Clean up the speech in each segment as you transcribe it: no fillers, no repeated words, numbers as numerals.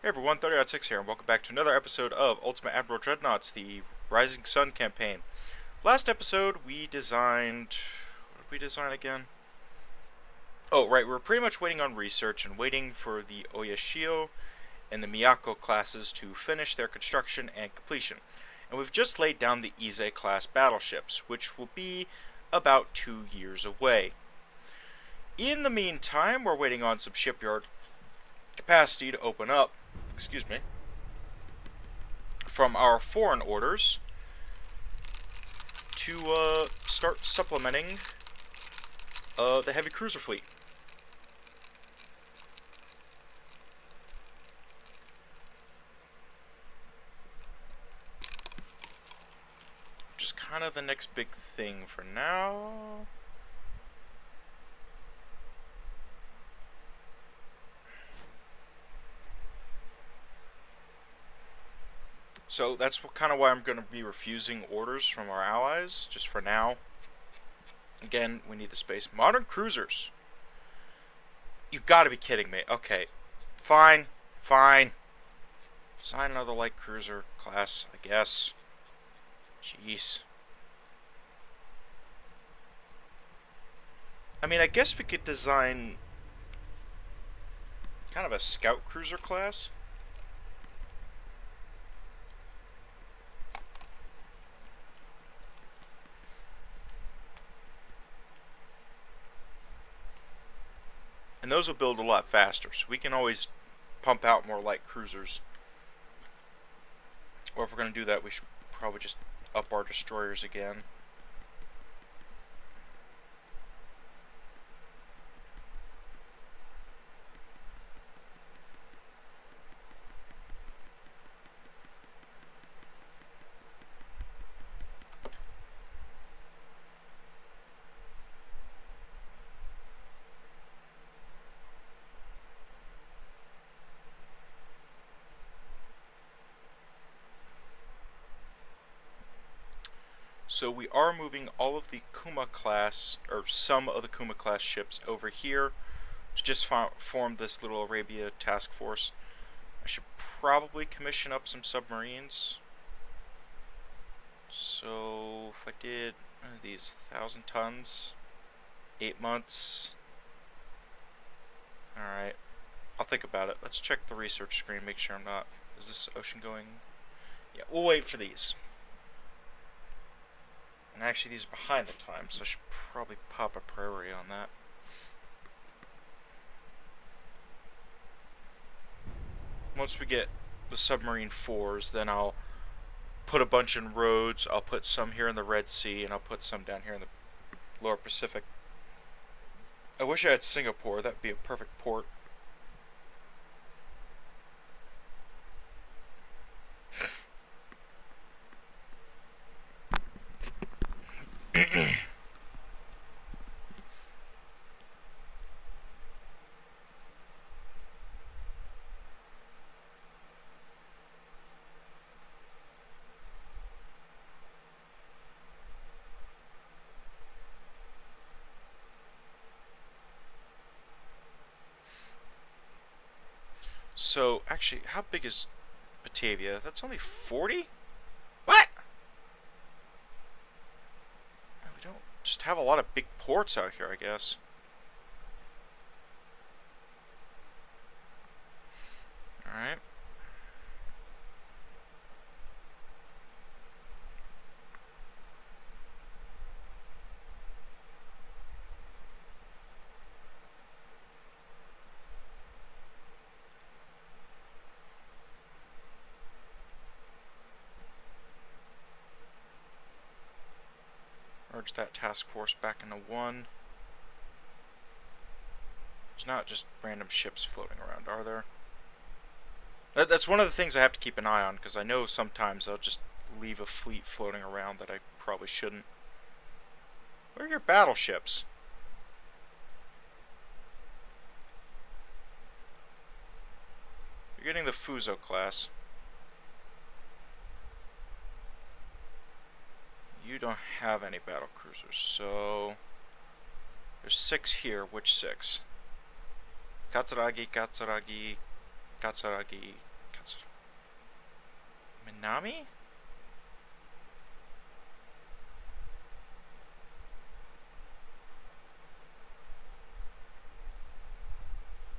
Hey everyone, 30.6 here, and welcome back to another episode of Ultimate Admiral Dreadnoughts, the Rising Sun campaign. Last episode, we designed... What did we design again? Oh, right, we were pretty much waiting on research and waiting for the Oyashio and the Miyako classes to finish their construction and completion. And we've just laid down the Ise-class battleships, which will be about 2 years away. In the meantime, we're waiting on some shipyard capacity to open up, from our foreign orders to start supplementing the heavy cruiser fleet. Which is kind of the next big thing for now. So that's kind of why I'm going to be refusing orders from our allies, just for now. Again, we need the space. Modern cruisers. You've got to be kidding me. Okay, fine. Sign another light cruiser class, I guess. Jeez. I mean, I guess we could design kind of a scout cruiser class. And those will build a lot faster, so we can always pump out more light cruisers. Or if we're going to do that, we should probably just up our destroyers again. So we are moving all of the Kuma class, or some of the Kuma class ships over here to just form this little Arabia task force. I should probably commission up some submarines. So if I did these 1,000 tons, 8 months. Alright, I'll think about it. Let's check the research screen, make sure I'm not... Is this ocean going? Yeah, we'll wait for these. And actually, these are behind the time, so I should probably pop a priority on that. Once we get the submarine 4s, then I'll put a bunch in Rhodes, I'll put some here in the Red Sea, and I'll put some down here in the Lower Pacific. I wish I had Singapore, that'd be a perfect port. So, actually, how big is Batavia? That's only 40? What? We don't just have a lot of big ports out here, I guess. Alright. Merge that task force back into one. There's not just random ships floating around, are there? That's one of the things I have to keep an eye on, because I know sometimes I'll just leave a fleet floating around that I probably shouldn't. Where are your battleships? You're getting the Fuso class. You don't have any battle cruisers, so there's 6 here. Which 6? Katsuragi, Katsuragi, Katsuragi, Minami?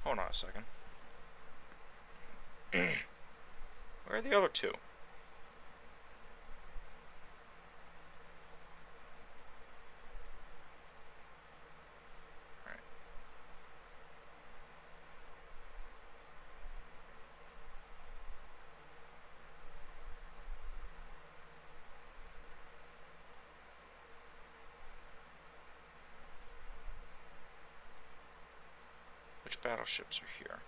Hold on a second. Where are the other two? Right. Which battleships are here?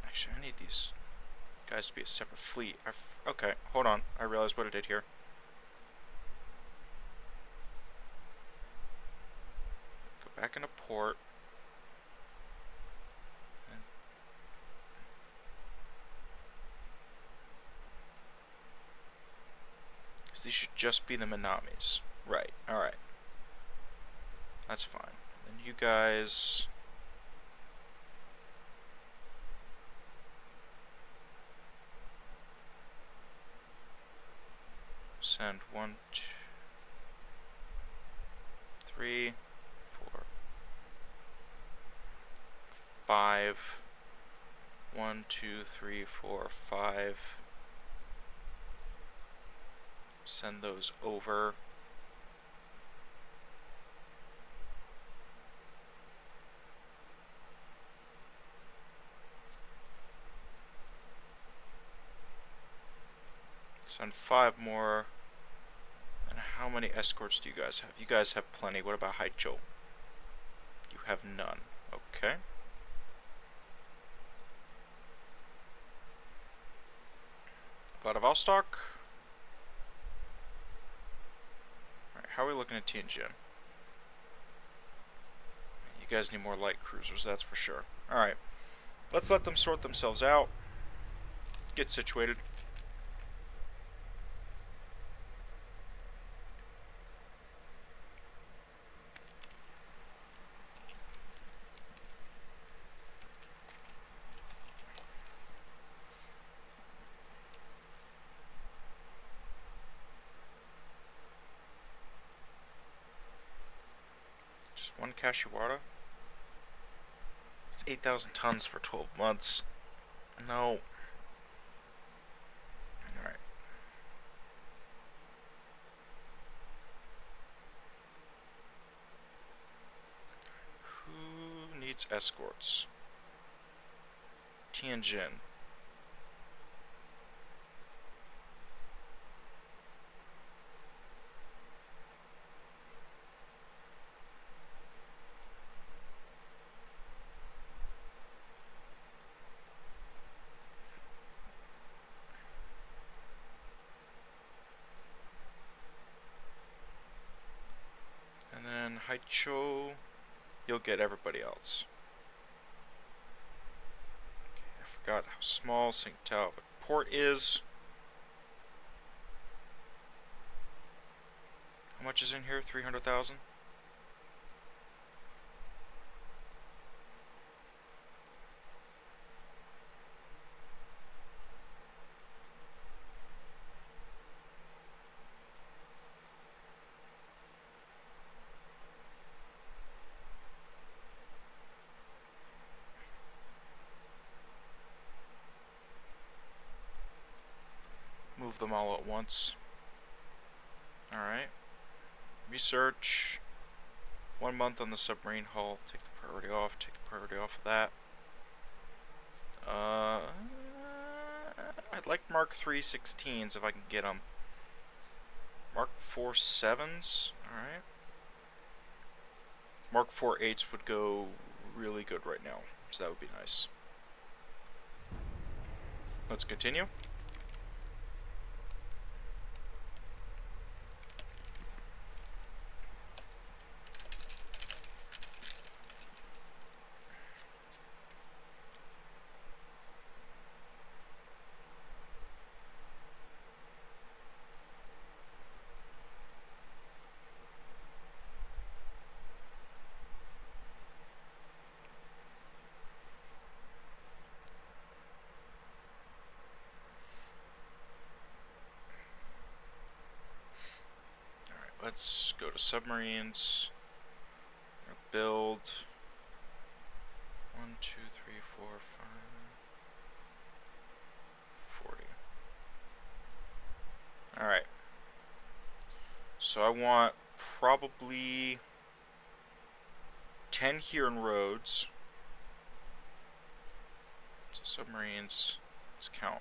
Actually, I need these guys to be a separate fleet. Okay, hold on. I realized what I did here. Go back into port. Because these should just be the Minamis. Right, alright. That's fine. Then you guys... send 1, 2, 3, 4, 5. 1, 2, 3, 4, 5. Send those over. Send 5 more. And how many escorts do you guys have? You guys have plenty. What about Haicho? You have none. Okay. Vladivostok. Alright, how are we looking at Tianjin? You guys need more light cruisers, that's for sure. Alright. Let's let them sort themselves out. Get situated. Just one Kashiwara? It's 8,000 tons for 12 months. No. Alright. Who needs escorts? Tianjin. And then Haicho, you'll get everybody else. Okay, I forgot how small Tsingtao port is. How much is in here? 300,000? Move them all at once. Alright. Research. 1 month on the submarine hull. Take the priority off. Take the priority off of that. I'd like Mark III 16s if I can get them. Mark 4 7s. Alright. Mark 4 8s would go really good right now, so that would be nice. Let's continue. Let's go to submarines. Build 1, 2, 3, 4, 5, 40. Alright. So I want probably 10 here in roads. So submarines, let's count.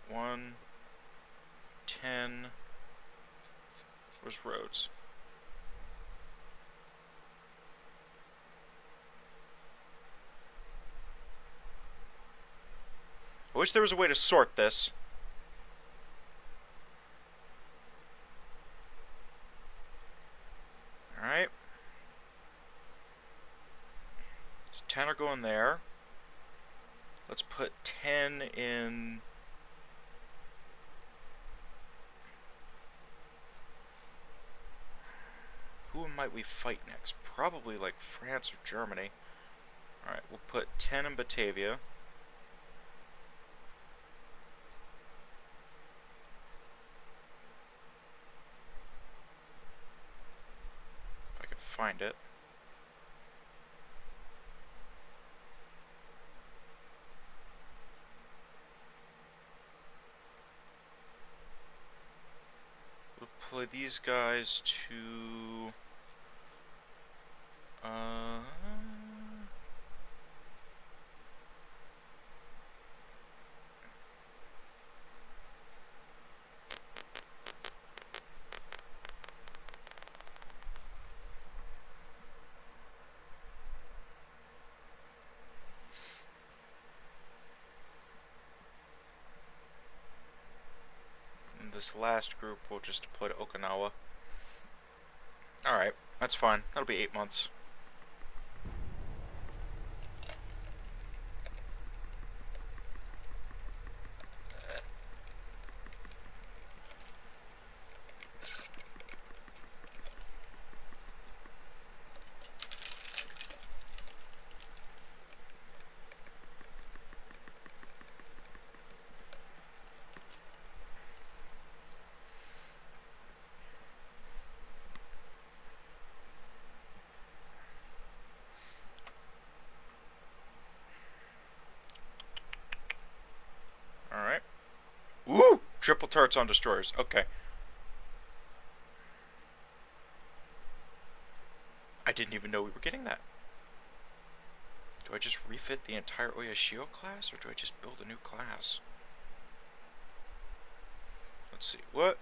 1, 10. Where's roads? I wish there was a way to sort this. Alright. So 10 are going there. Let's put 10 in... Who might we fight next? Probably like France or Germany. Alright, we'll put 10 in Batavia. If I can find it. We'll play these guys to... this last group we'll just deploy to Okinawa. Alright, that's fine. That'll be 8 months. Alright. Ooh! Triple turrets on destroyers. Okay. I didn't even know we were getting that. Do I just refit the entire Oyashio class, or do I just build a new class? Let's see. What?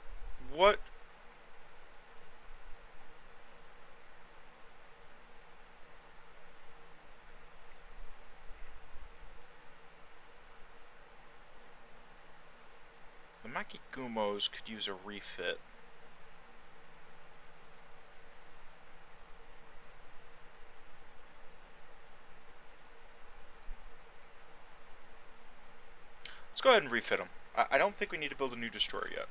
The Makigumos could use a refit. Let's go ahead and refit them. I don't think we need to build a new destroyer yet.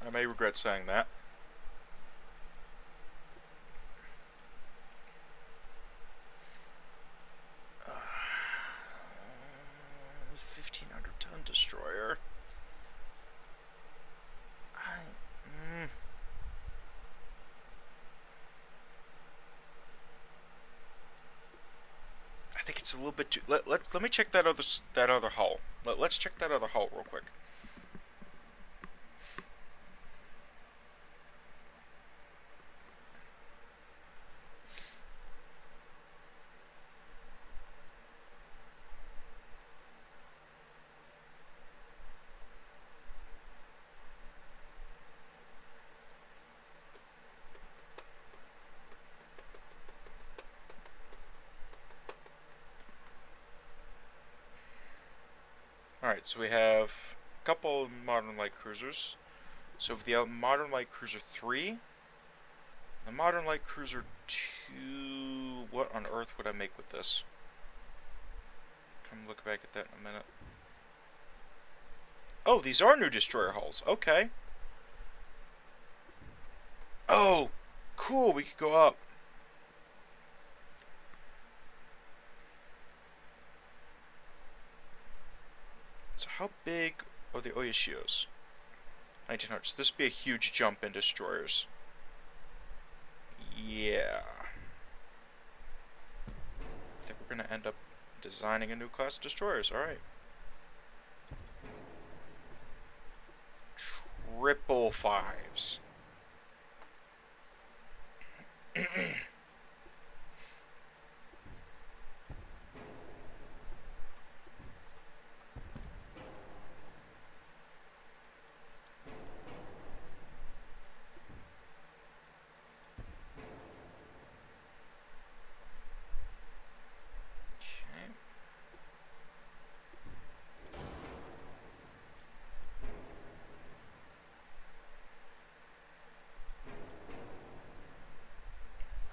I may regret saying that. This 1,500-ton destroyer. I think it's a little bit too. Let me check that other hull. Let's check that other hull real quick. Alright, so we have a couple modern light cruisers. So for the modern light cruiser 3, the modern light cruiser 2, what on earth would I make with this? Come look back at that in a minute. Oh, these are new destroyer hulls. Okay. Oh, cool. We could go up. So how big are the Oyashios? 1900s. This would be a huge jump in destroyers. Yeah. I think we're going to end up designing a new class of destroyers. Alright. Triple fives.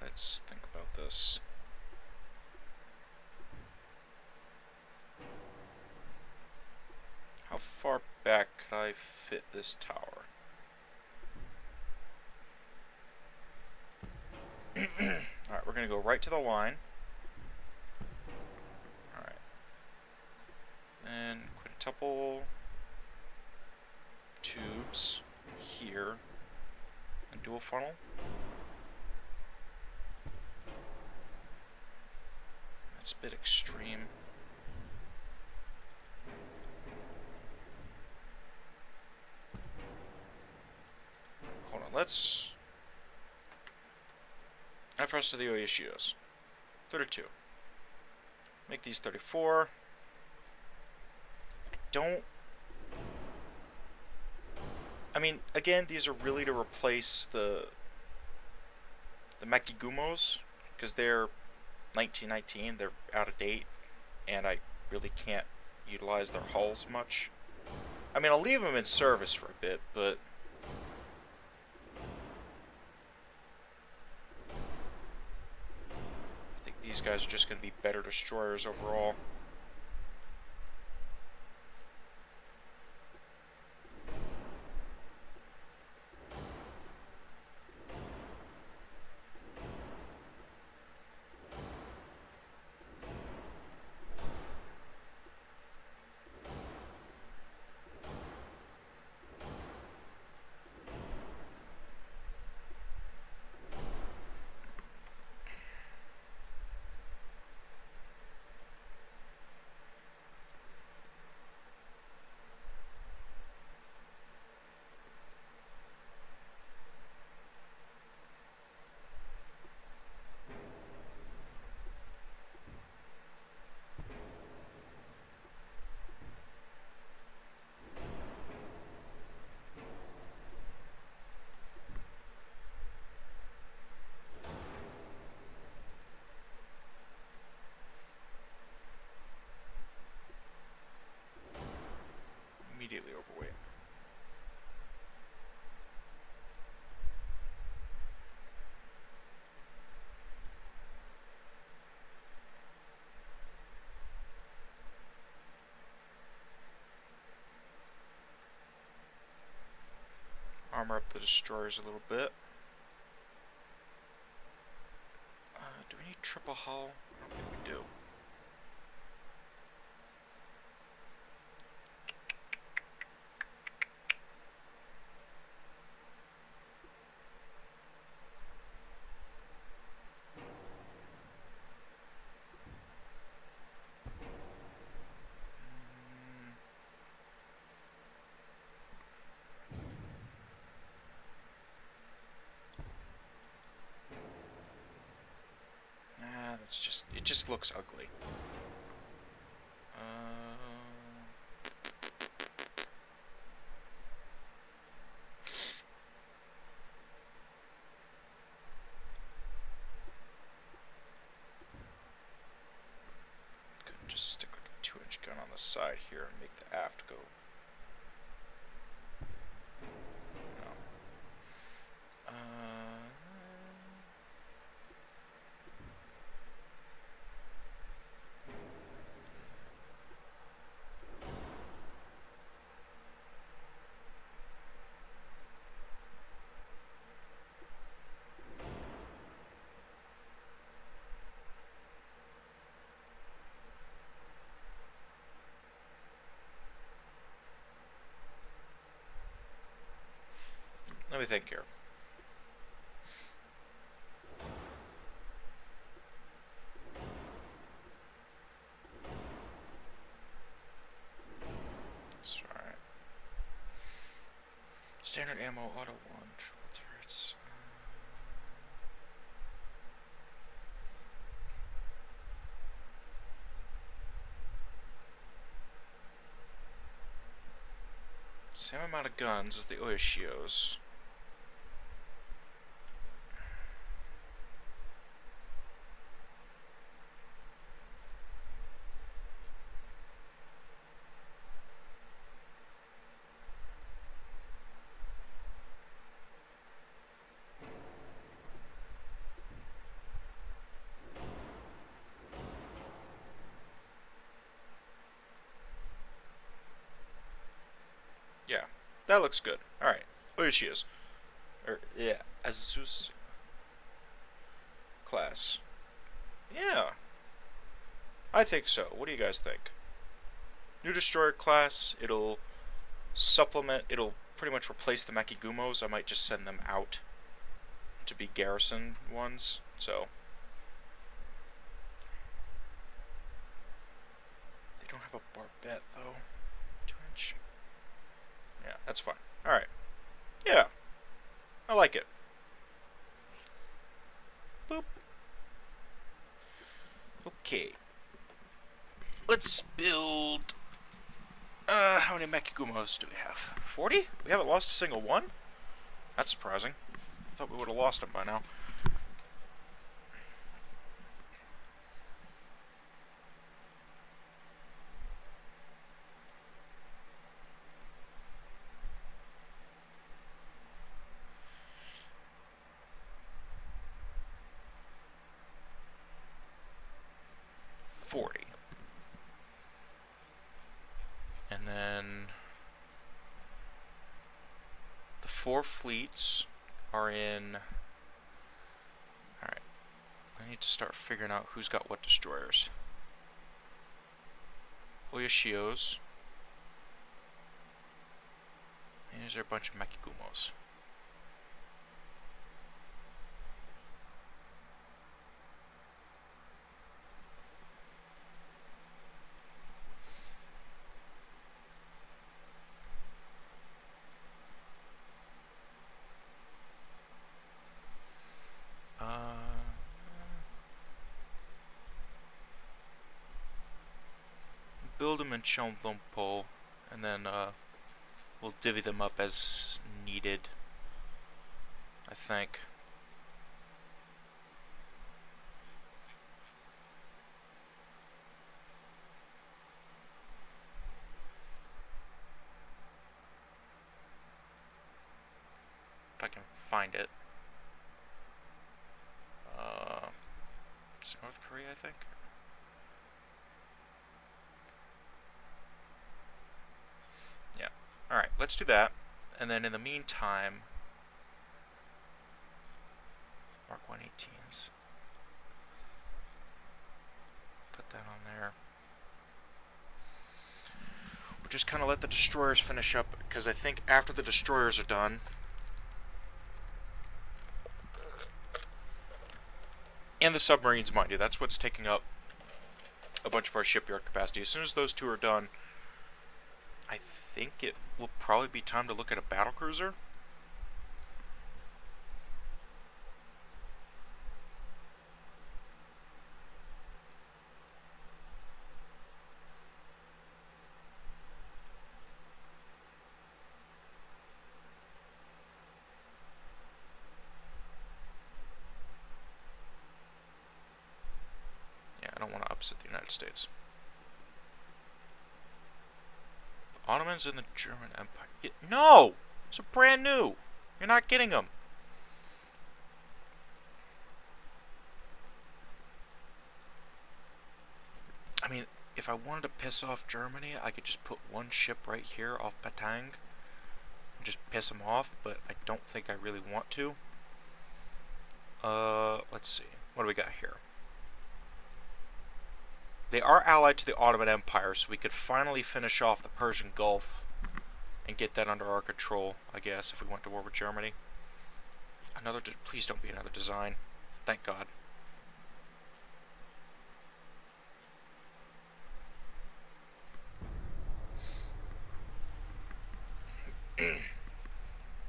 Let's think about this. How far back could I fit this tower? Alright, we're going to go right to the line. Alright. And quintuple tubes here. And dual funnel. That's a bit extreme. Hold on, let's... How far to the Oyashios? 32. Make these 34. I mean, again, these are really to replace the Makigumos, because they're 1919, they're out of date, and I really can't utilize their hulls much. I mean, I'll leave them in service for a bit, but... I think these guys are just going to be better destroyers overall. Immediately overweight. Armor up the destroyers a little bit. Do we need triple hull? I don't think we do. It just looks ugly. Couldn't just stick like a 2-inch gun on the side side here and make the aft go. No. Let me think here. That's alright. Standard ammo, auto 1, triple turrets. Same amount of guns as the Oishios. Yeah, that looks good. Alright, Oishios. Yeah, Azus class. Yeah, I think so. What do you guys think? New destroyer class, it'll supplement, it'll pretty much replace the Makigumos. I might just send them out to be garrison ones, so. They don't have a barbette, though. 2-inch. Yeah, that's fine. Alright. Yeah. I like it. Boop. Okay. Let's build... how many Makigumos do we have? 40? We haven't lost a single one? That's surprising. I thought we would have lost them by now. And then the 4 fleets are in. Alright. I need to start figuring out who's got what destroyers. Oyashios. And here's a bunch of Makigumos. Build them in Chelmthompo, and then we'll divvy them up as needed, I think. If I can find it. It's North Korea, I think. Yeah. Alright, let's do that. And then in the meantime, Mark 118s. Put that on there. We'll just kind of let the destroyers finish up, because I think after the destroyers are done, and the submarines, mind you, that's what's taking up a bunch of our shipyard capacity. As soon as those two are done, I think it will probably be time to look at a battlecruiser. Yeah, I don't want to upset the United States. Ottomans in the German Empire. No! It's a brand new. You're not getting them. I mean, if I wanted to piss off Germany, I could just put one ship right here off Patang and just piss them off, but I don't think I really want to. Let's see. What do we got here? They are allied to the Ottoman Empire, so we could finally finish off the Persian Gulf and get that under our control, I guess, if we went to war with Germany. Please don't be another design. Thank God.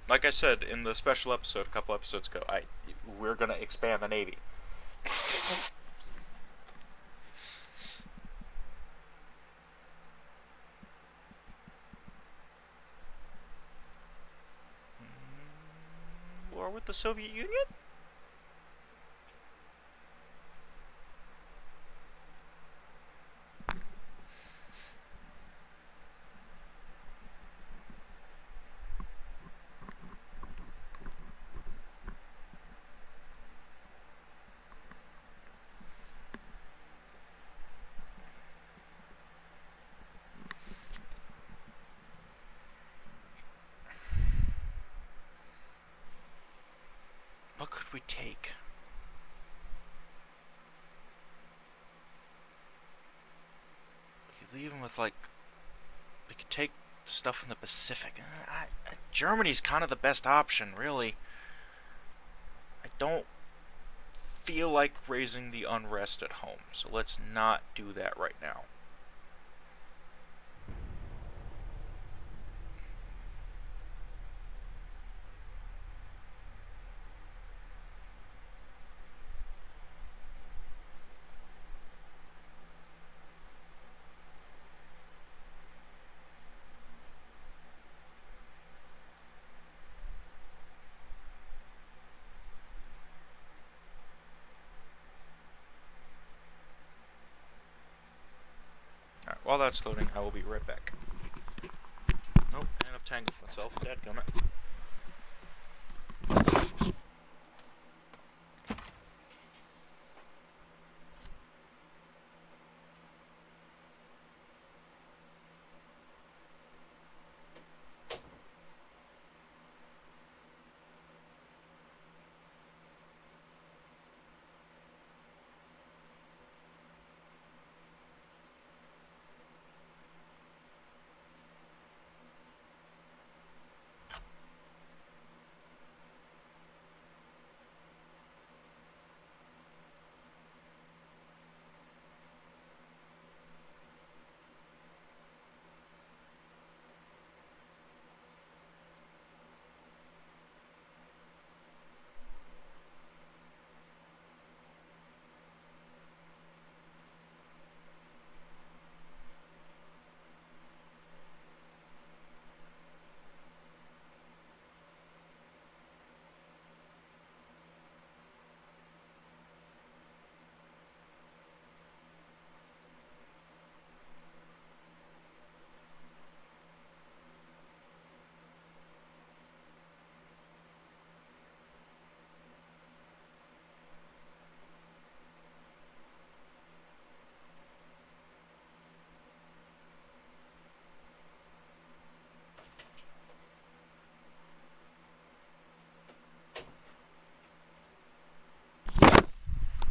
Like I said in the special episode a couple episodes ago, we're gonna expand the Navy. War with the Soviet Union? What could we take? We could leave them with, like... We could take stuff in the Pacific. Germany's kind of the best option, really. I don't feel like raising the unrest at home, so let's not do that right now. Alright, while that's loading, I will be right back. Nope, and I've tangled myself. Dadgummit.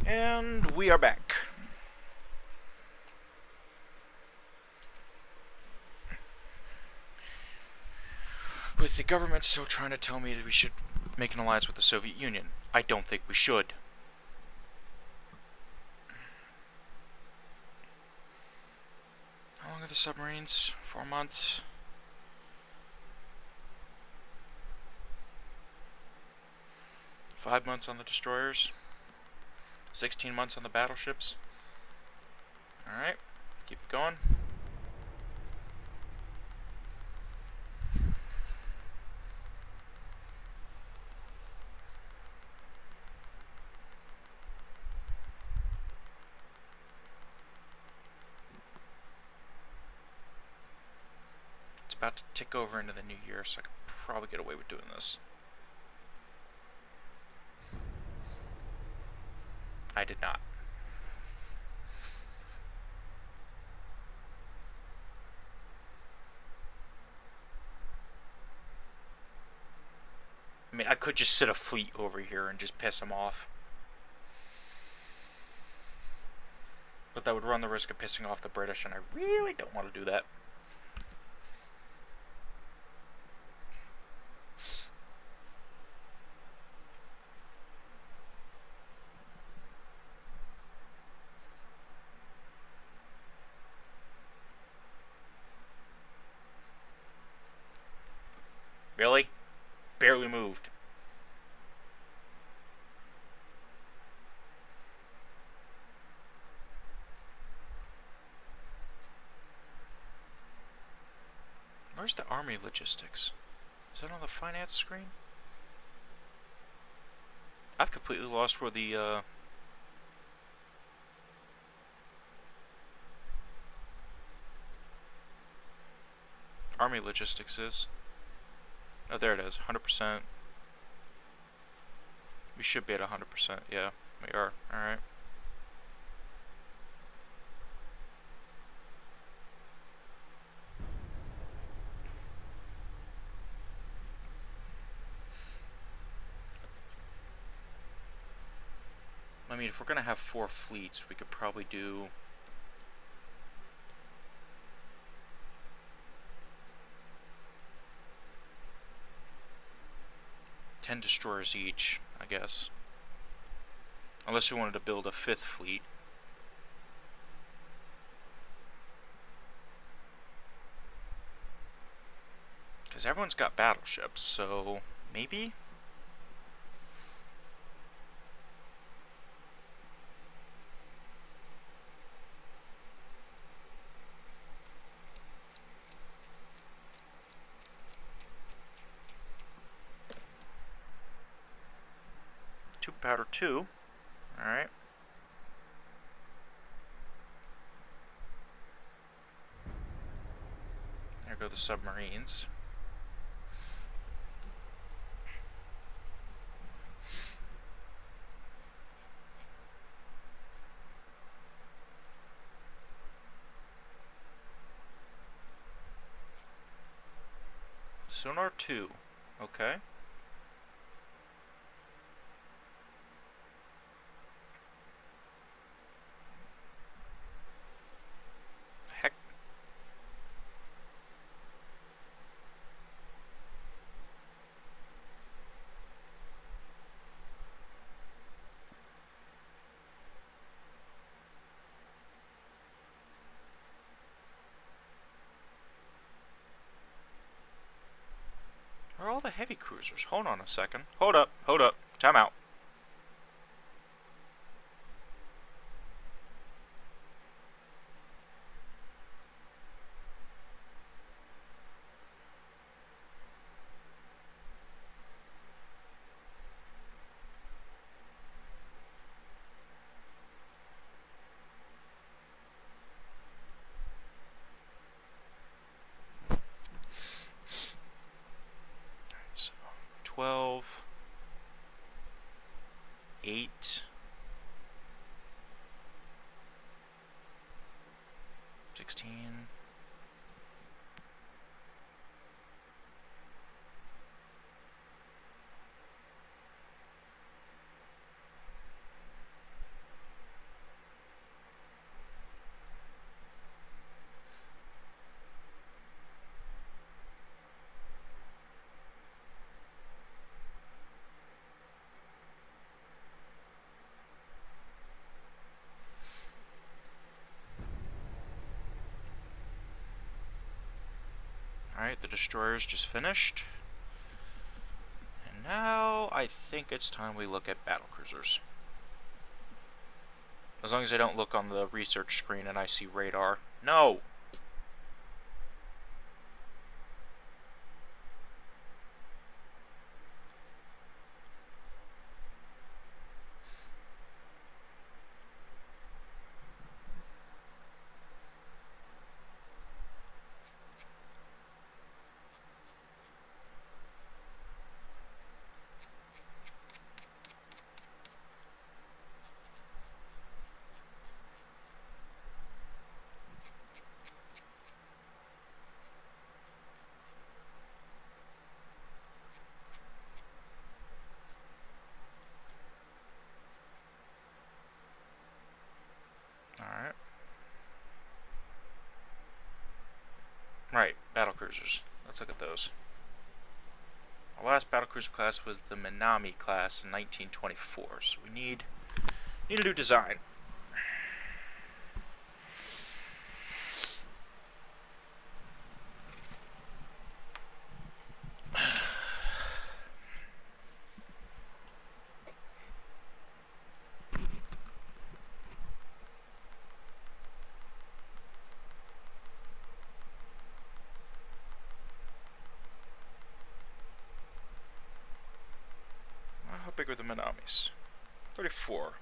And we are back. With the government still trying to tell me that we should make an alliance with the Soviet Union, I don't think we should. How long are the submarines? 4 months. 5 months on the destroyers. 16 months on the battleships. Alright, keep it going. about to tick over into the new year, so I could probably get away with doing this. I did not. I mean, I could just sit a fleet over here and just piss them off. But that would run the risk of pissing off the British, and I really don't want to do that. Really? Barely moved. Where's the army logistics? Is that on the finance screen? I've completely lost where the army logistics is. Oh, there it is. 100%. We should be at 100%. Yeah, we are. Alright. I mean, if we're going to have 4 fleets, we could probably do... $10 destroyers each, I guess. Unless we wanted to build a 5th fleet. Because everyone's got battleships, so maybe? Powder 2. Alright. There go the submarines. Sonar 2. Okay. Heck. Where are all the heavy cruisers? Hold on a second. Hold up. Time out. So, 12, 8, 16. Alright, the destroyers just finished. And now I think it's time we look at battlecruisers. As long as I don't look on the research screen and I see radar. No! battlecruisers. Let's look at those. Our last battlecruiser class was the Minami class in 1924, so we need a new design. How big are the Minamis? 34.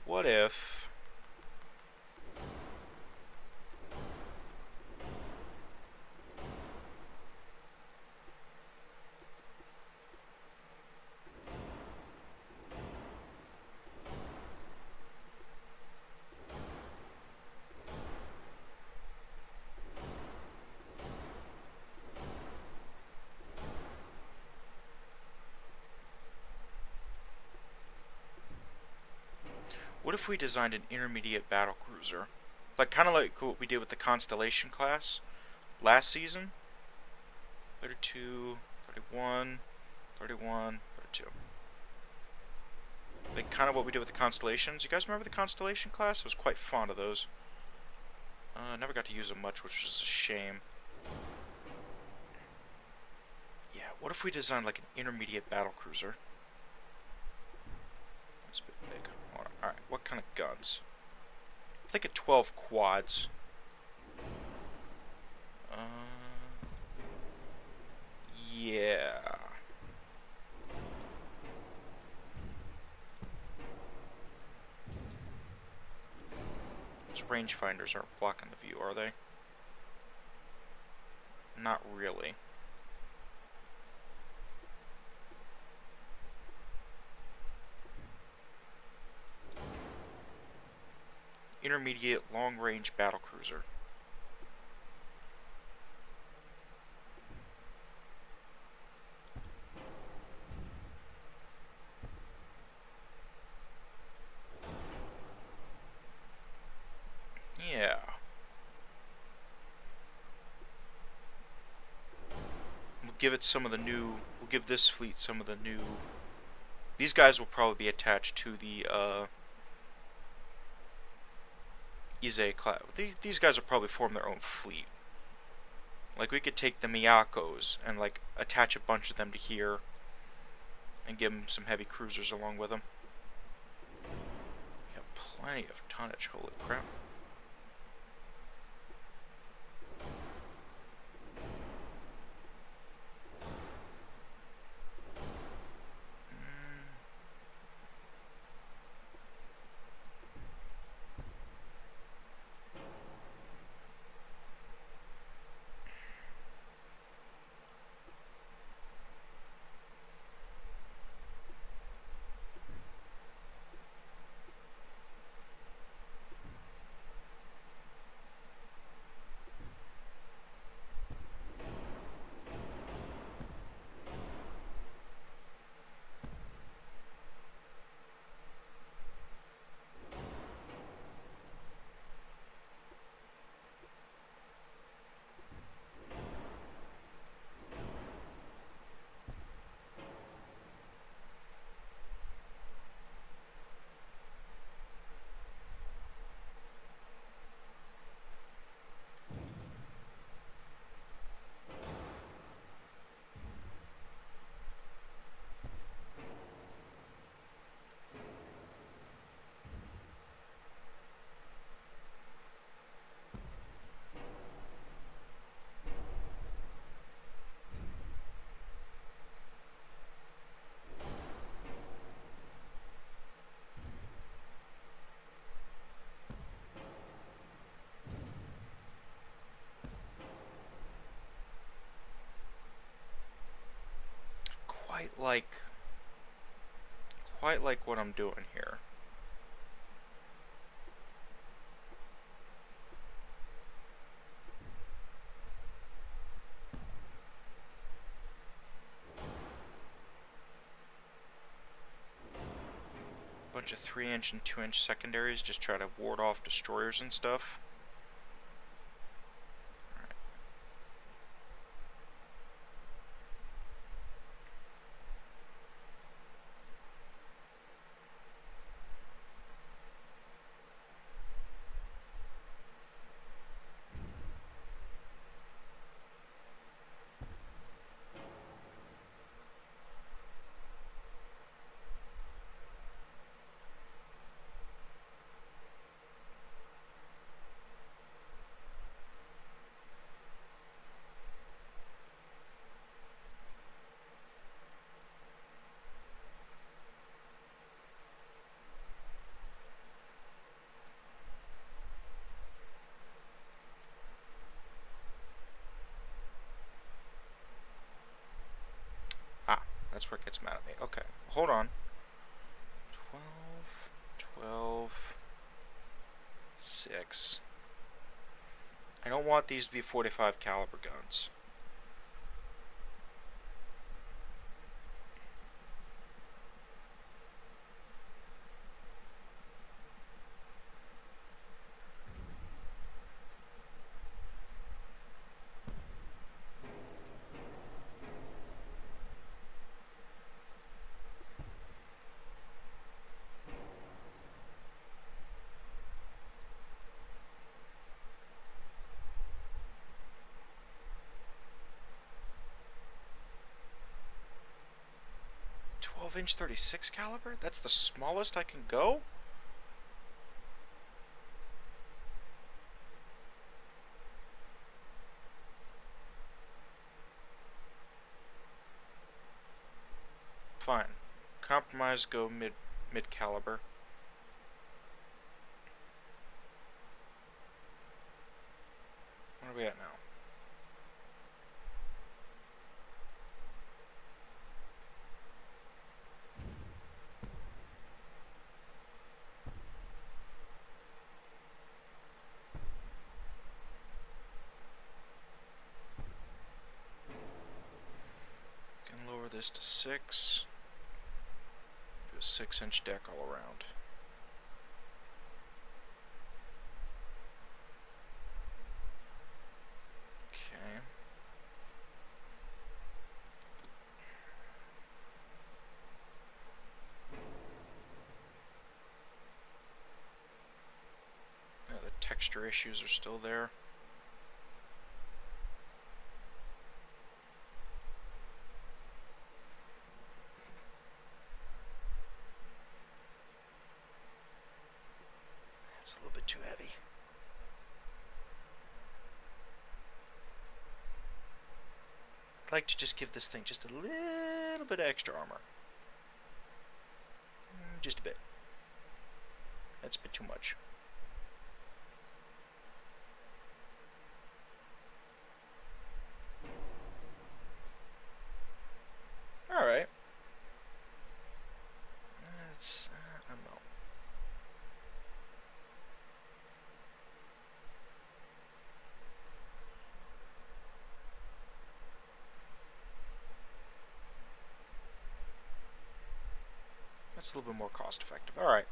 What if... What if we designed an intermediate battlecruiser? Kind of like what we did with the Constellation class last season? 32, 31, 31, 32. Kind of what we did with the Constellations. You guys remember the Constellation class? I was quite fond of those. Never got to use them much, which is a shame. Yeah, what if we designed like an intermediate battlecruiser? That's a bit big. Alright, what kind of guns? I think at 12 quads. Yeah. Those rangefinders aren't blocking the view, are they? Not really. Intermediate long-range battlecruiser. Yeah. We'll give it some of the new... We'll give this fleet some of the new... These guys will probably be attached to the, Ize class. These guys will probably form their own fleet. Like, we could take the Miyakos and, like, attach a bunch of them to here and give them some heavy cruisers along with them. We have plenty of tonnage, holy crap. quite like what I'm doing here. Bunch of 3-inch and 2-inch secondaries, just try to ward off destroyers and stuff. 'That's where it gets mad at me. Okay, hold on. 12, 12, 6. I don't want these to be 45 caliber guns. Inch 36 caliber? That's the smallest I can go? Fine. Compromise, go mid caliber. What are we at now? This to 6. Do a 6-inch deck all around. Okay. Yeah, the texture issues are still there. A little bit too heavy. I'd like to just give this thing just a little bit of extra armor. Just a bit. That's a bit too much. Alright. That's, I don't know. That's a little bit more cost effective. Alright.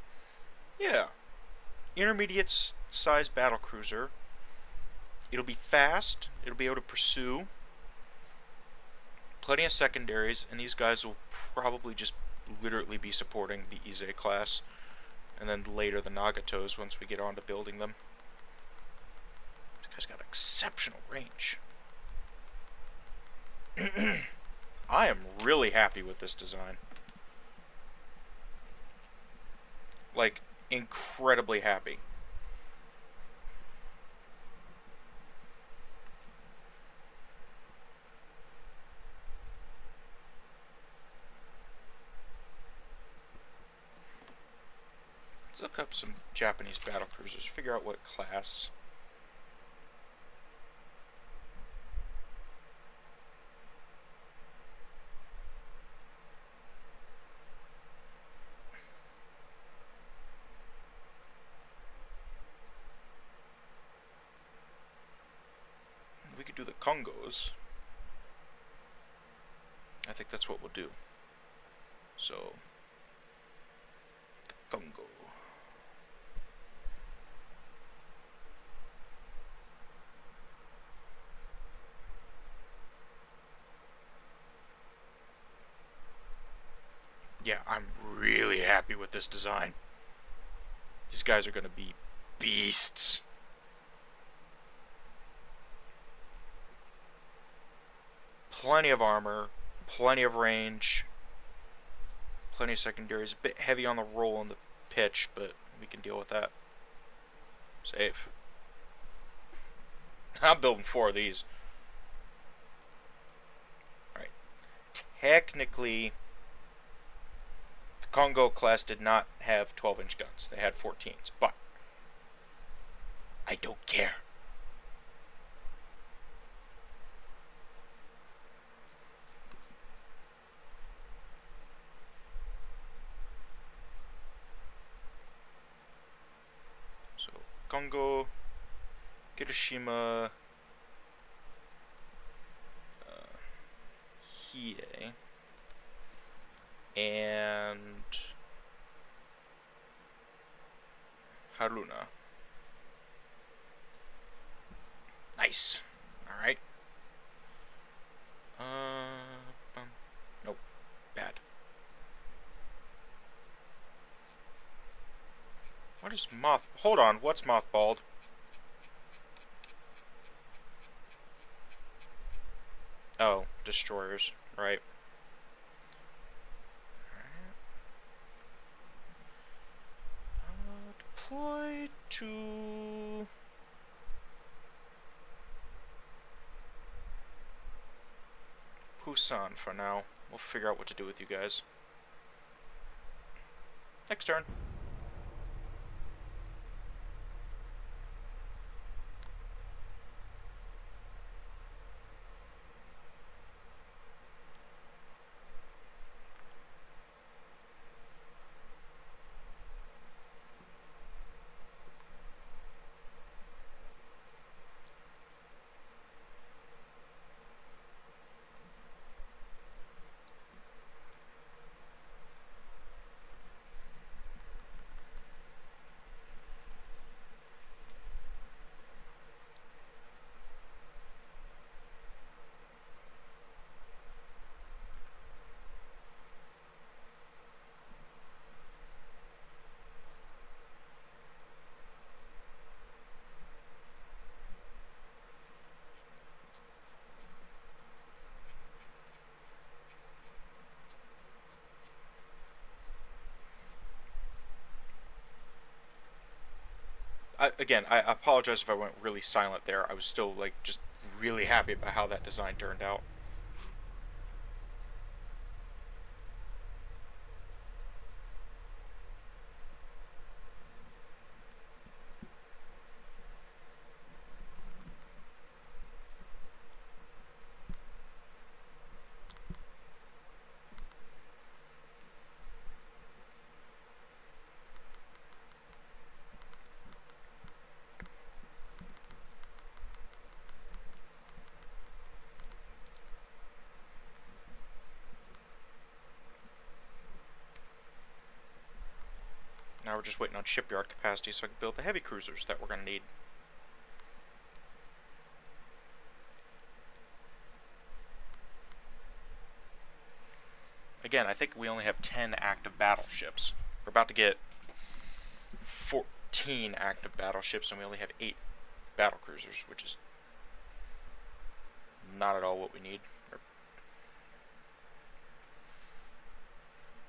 Yeah. Intermediate size battlecruiser. It'll be fast. It'll be able to pursue. Plenty of secondaries, and these guys will probably just literally be supporting the Ize class. And then later the Nagatos once we get on to building them. This guy's got exceptional range. I am really happy with this design. Like, incredibly happy. Let's look up some Japanese battlecruisers, figure out what class. do the Congos, I think that's what we'll do. So, the Congo. Yeah, I'm really happy with this design. These guys are going to be beasts. Plenty of armor, plenty of range, plenty of secondaries. A bit heavy on the roll and the pitch, but we can deal with that. Save. I'm building 4 of these. Alright. Technically, the Congo class did not have 12-inch guns. They had 14s, but I don't care. So, Congo, Hiroshima, Hiei, and Haruna. Nice. Alright. Nope. Bad. What is moth... Hold on, what's mothballed? Oh, destroyers. Right. Deploy to... Busan for now. We'll figure out what to do with you guys. Next turn. Again, I apologize if I went really silent there. I was still, like, just really happy about how that design turned out. Now we're just waiting on shipyard capacity so I can build the heavy cruisers that we're going to need. Again, I think we only have 10 active battleships. We're about to get 14 active battleships, and we only have 8 battlecruisers, which is not at all what we need.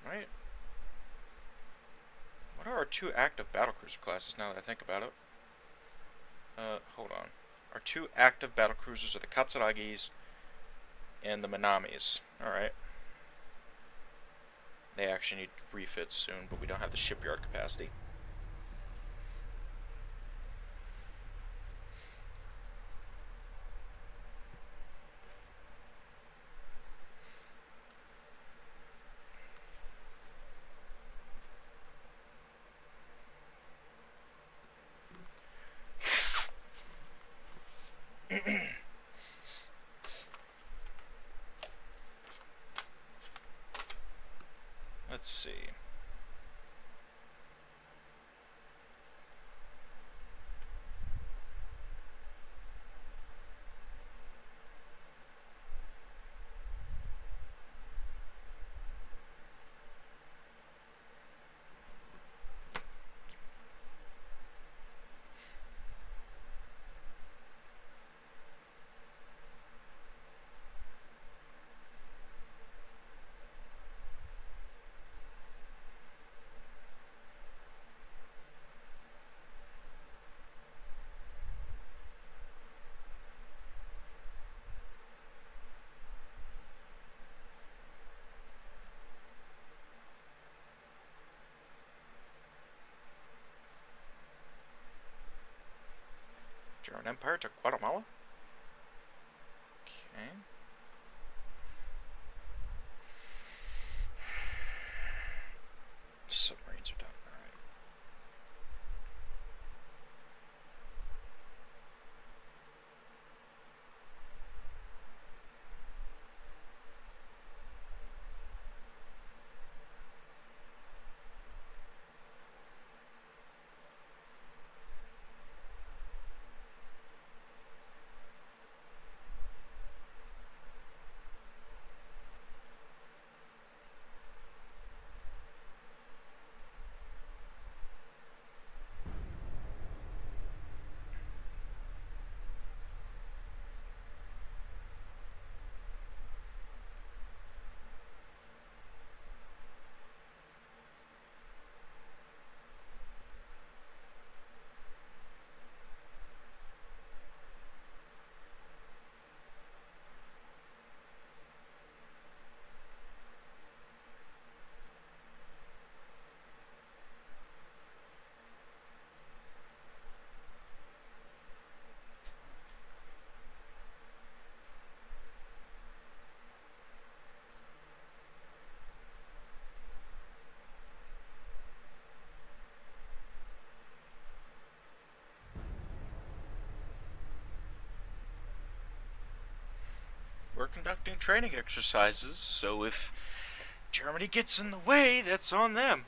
Right? What are our 2 active battlecruiser classes now that I think about it? Hold on. Our 2 active battlecruisers are the Katsuragis and the Minamis. Alright. They actually need refits soon, but we don't have the shipyard capacity. German Empire to Guatemala. Okay. Submarines are done. Alright. We're conducting training exercises, so if Germany gets in the way, that's on them.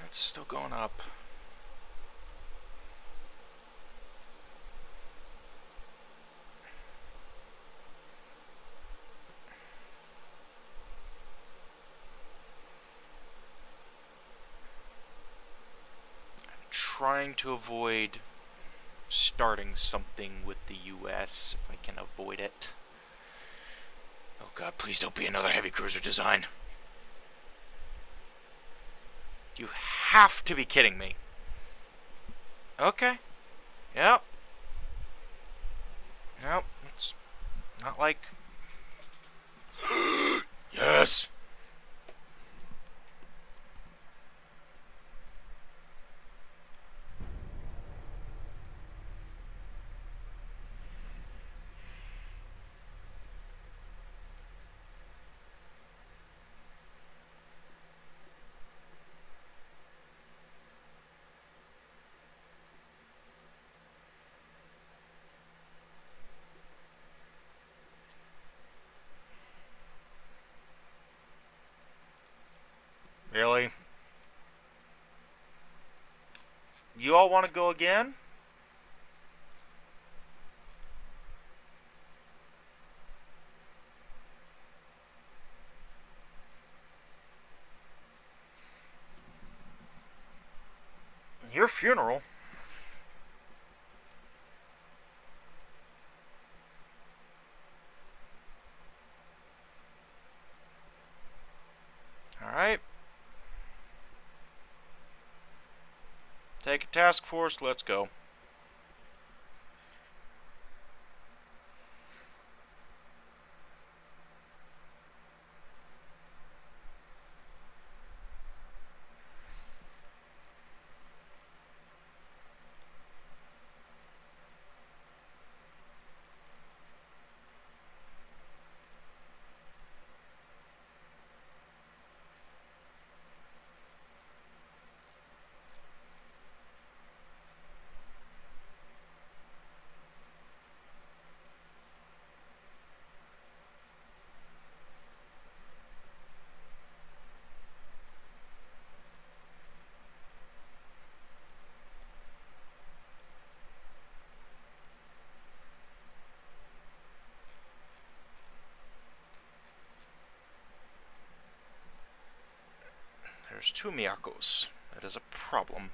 It's still going up. Trying to avoid starting something with the US if I can avoid it. Oh god, please don't be another heavy cruiser design. You have to be kidding me. Okay. Yep. Nope. It's not like... Yes! Really? You all want to go again? Your funeral? Alright. Take a task force, let's go. There's 2 Miyakos. That is a problem.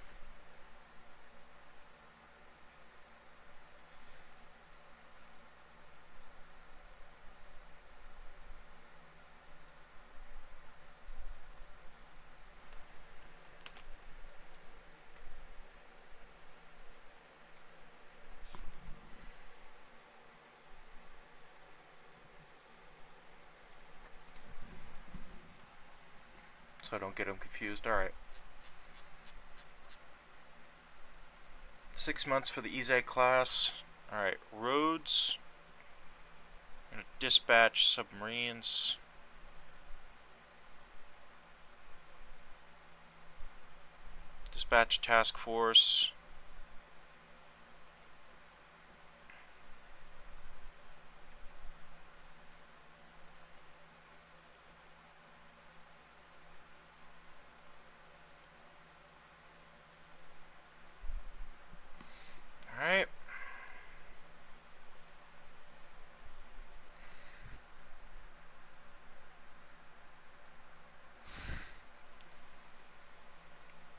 So I don't get them confused. Alright. 6 months for the Izai class. Alright, roads. I'm gonna dispatch submarines. Dispatch task force. Alright.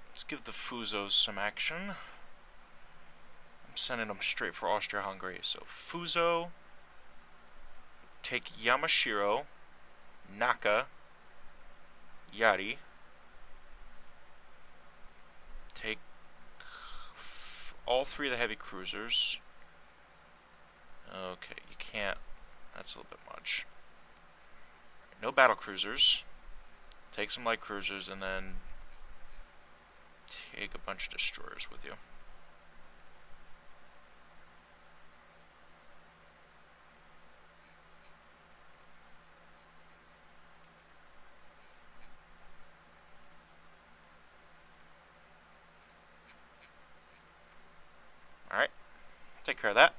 Let's give the Fuzos some action. I'm sending them straight for Austria-Hungary. So Fuzo, take Yamashiro, Naka, Yari. Take all 3 of the heavy cruisers. Okay, you can't. That's a little bit much. No battle cruisers. Take some light cruisers and then take a bunch of destroyers with you. Alright, take care of that.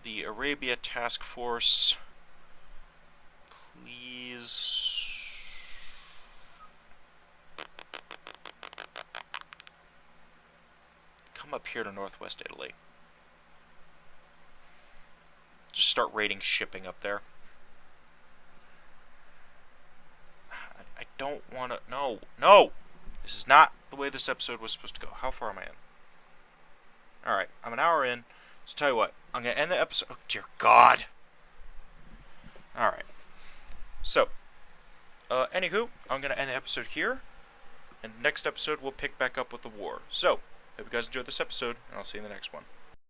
The Arabia Task Force, please. Come up here to Northwest Italy. Just start raiding shipping up there. I don't want to... No! No! This is not the way this episode was supposed to go. How far am I in? Alright, I'm an hour in. So tell you what, I'm going to end the episode... Oh, dear God! Alright. So, anywho, I'm going to end the episode here. And next episode, we'll pick back up with the war. So, hope you guys enjoyed this episode, and I'll see you in the next one.